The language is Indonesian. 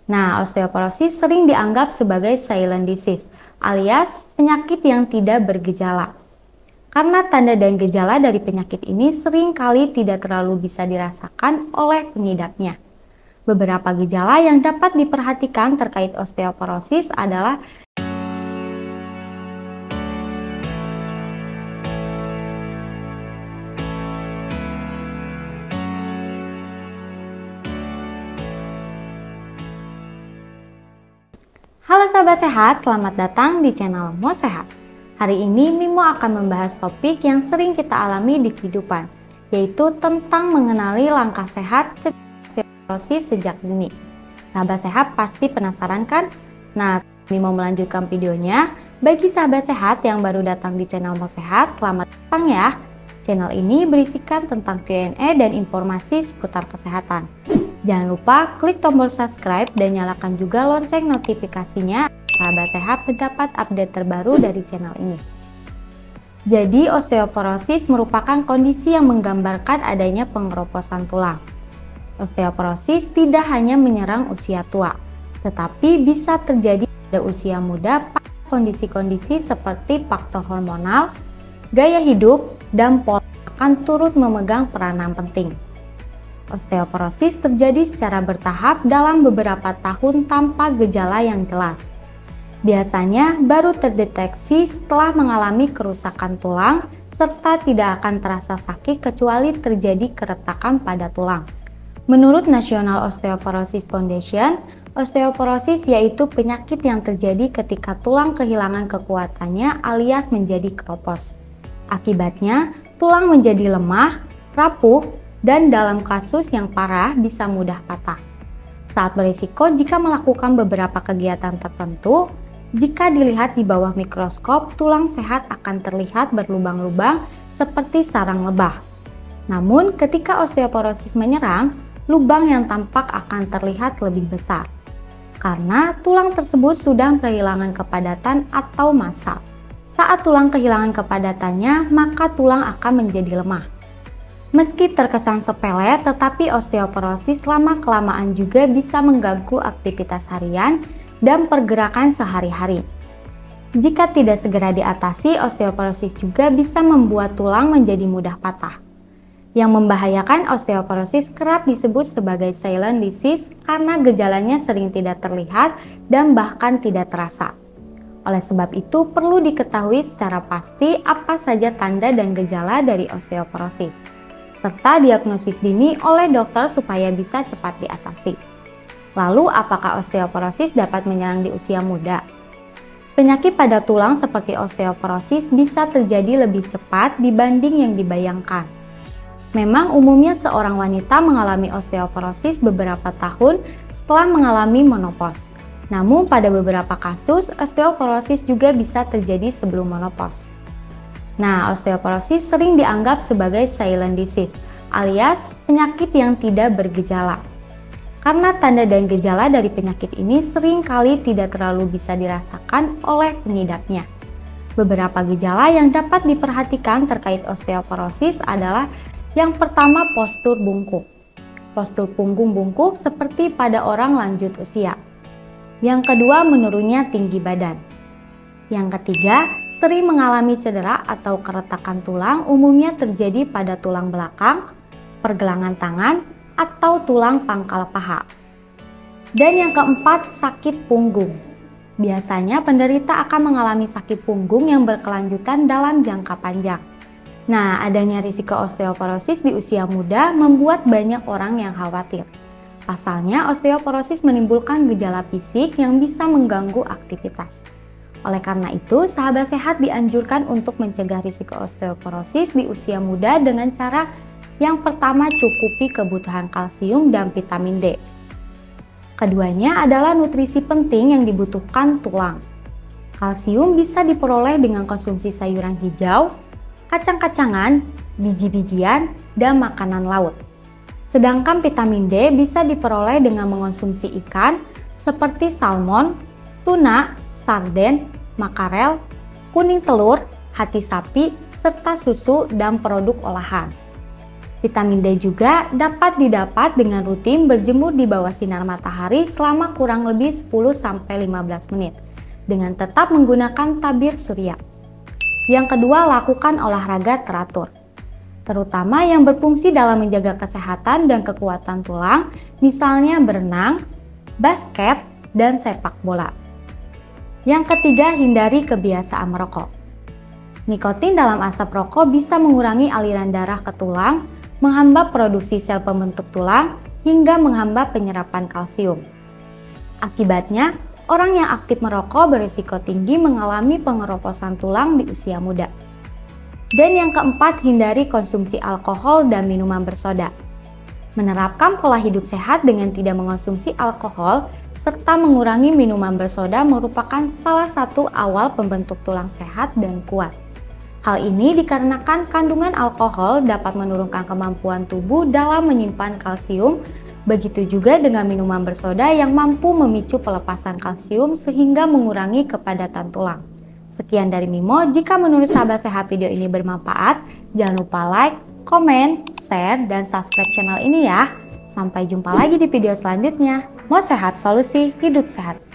Nah, osteoporosis sering dianggap sebagai silent disease, alias penyakit yang tidak bergejala. Karena tanda dan gejala dari penyakit ini sering kali tidak terlalu bisa dirasakan oleh pengidapnya. Beberapa gejala yang dapat diperhatikan terkait osteoporosis adalah Halo sahabat sehat, selamat datang di channel Mo Sehat. Hari ini Mimo akan membahas topik yang sering kita alami di kehidupan, yaitu tentang mengenali langkah sehat cegah osteoporosis sejak dini. Sahabat sehat pasti penasaran kan? Nah, Mimo melanjutkan videonya. Bagi sahabat sehat yang baru datang di channel Mo Sehat, selamat datang ya. Channel ini berisikan tentang Q&A dan informasi seputar kesehatan. Jangan lupa klik tombol subscribe dan nyalakan juga lonceng notifikasinya sahabat sehat mendapat update terbaru dari channel ini. Jadi, osteoporosis merupakan kondisi yang menggambarkan adanya pengeroposan tulang. Osteoporosis tidak hanya menyerang usia tua, tetapi bisa terjadi pada usia muda pada kondisi-kondisi seperti faktor hormonal, gaya hidup, dan pola makan turut memegang peranan penting. Osteoporosis terjadi secara bertahap dalam beberapa tahun tanpa gejala yang jelas. Biasanya baru terdeteksi setelah mengalami kerusakan tulang serta tidak akan terasa sakit kecuali terjadi keretakan pada tulang. Menurut National Osteoporosis Foundation, osteoporosis yaitu penyakit yang terjadi ketika tulang kehilangan kekuatannya alias menjadi keropos. Akibatnya, tulang menjadi lemah, rapuh, dan dalam kasus yang parah bisa mudah patah. Saat berisiko jika melakukan beberapa kegiatan tertentu, jika dilihat di bawah mikroskop, tulang sehat akan terlihat berlubang-lubang seperti sarang lebah. Namun, ketika osteoporosis menyerang, lubang yang tampak akan terlihat lebih besar, karena tulang tersebut sudah kehilangan kepadatan atau massa. Saat tulang kehilangan kepadatannya, maka tulang akan menjadi lemah. Meski terkesan sepele, tetapi osteoporosis lama-kelamaan juga bisa mengganggu aktivitas harian dan pergerakan sehari-hari. Jika tidak segera diatasi, osteoporosis juga bisa membuat tulang menjadi mudah patah. Yang membahayakan osteoporosis kerap disebut sebagai silent disease karena gejalanya sering tidak terlihat dan bahkan tidak terasa. Oleh sebab itu, perlu diketahui secara pasti apa saja tanda dan gejala dari osteoporosis, serta diagnosis dini oleh dokter supaya bisa cepat diatasi. Lalu, apakah osteoporosis dapat menyerang di usia muda? Penyakit pada tulang seperti osteoporosis bisa terjadi lebih cepat dibanding yang dibayangkan. Memang umumnya seorang wanita mengalami osteoporosis beberapa tahun setelah mengalami menopause. Namun pada beberapa kasus, osteoporosis juga bisa terjadi sebelum menopause. Nah, osteoporosis sering dianggap sebagai silent disease, alias penyakit yang tidak bergejala. Karena tanda dan gejala dari penyakit ini sering kali tidak terlalu bisa dirasakan oleh pengidapnya. Beberapa gejala yang dapat diperhatikan terkait osteoporosis adalah yang pertama, postur bungkuk. Postur punggung bungkuk seperti pada orang lanjut usia. Yang kedua, menurunnya tinggi badan. Yang ketiga, sering mengalami cedera atau keretakan tulang umumnya terjadi pada tulang belakang, pergelangan tangan, atau tulang pangkal paha. Dan yang keempat, sakit punggung. Biasanya penderita akan mengalami sakit punggung yang berkelanjutan dalam jangka panjang. Nah, adanya risiko osteoporosis di usia muda membuat banyak orang yang khawatir. Pasalnya, osteoporosis menimbulkan gejala fisik yang bisa mengganggu aktivitas. Oleh karena itu, sahabat sehat dianjurkan untuk mencegah risiko osteoporosis di usia muda dengan cara yang pertama, cukupi kebutuhan kalsium dan vitamin D. Keduanya adalah nutrisi penting yang dibutuhkan tulang. Kalsium bisa diperoleh dengan konsumsi sayuran hijau, kacang-kacangan, biji-bijian, dan makanan laut. Sedangkan vitamin D bisa diperoleh dengan mengonsumsi ikan seperti salmon, tuna, sarden, makarel, kuning telur, hati sapi, serta susu dan produk olahan. Vitamin D juga dapat didapat dengan rutin berjemur di bawah sinar matahari selama kurang lebih 10-15 menit dengan tetap menggunakan tabir surya. Yang kedua, lakukan olahraga teratur, terutama yang berfungsi dalam menjaga kesehatan dan kekuatan tulang, misalnya berenang, basket, dan sepak bola. Yang ketiga, hindari kebiasaan merokok. Nikotin dalam asap rokok bisa mengurangi aliran darah ke tulang, menghambat produksi sel pembentuk tulang, hingga menghambat penyerapan kalsium. Akibatnya, orang yang aktif merokok berisiko tinggi mengalami pengeroposan tulang di usia muda. Dan yang keempat, hindari konsumsi alkohol dan minuman bersoda. Menerapkan pola hidup sehat dengan tidak mengonsumsi alkohol serta mengurangi minuman bersoda merupakan salah satu awal pembentuk tulang sehat dan kuat. Hal ini dikarenakan kandungan alkohol dapat menurunkan kemampuan tubuh dalam menyimpan kalsium, begitu juga dengan minuman bersoda yang mampu memicu pelepasan kalsium sehingga mengurangi kepadatan tulang. Sekian dari Mimo, jika menurut sahabat sehat video ini bermanfaat, jangan lupa like, komen, share, dan subscribe channel ini ya. Sampai jumpa lagi di video selanjutnya. Mau sehat, solusi hidup sehat.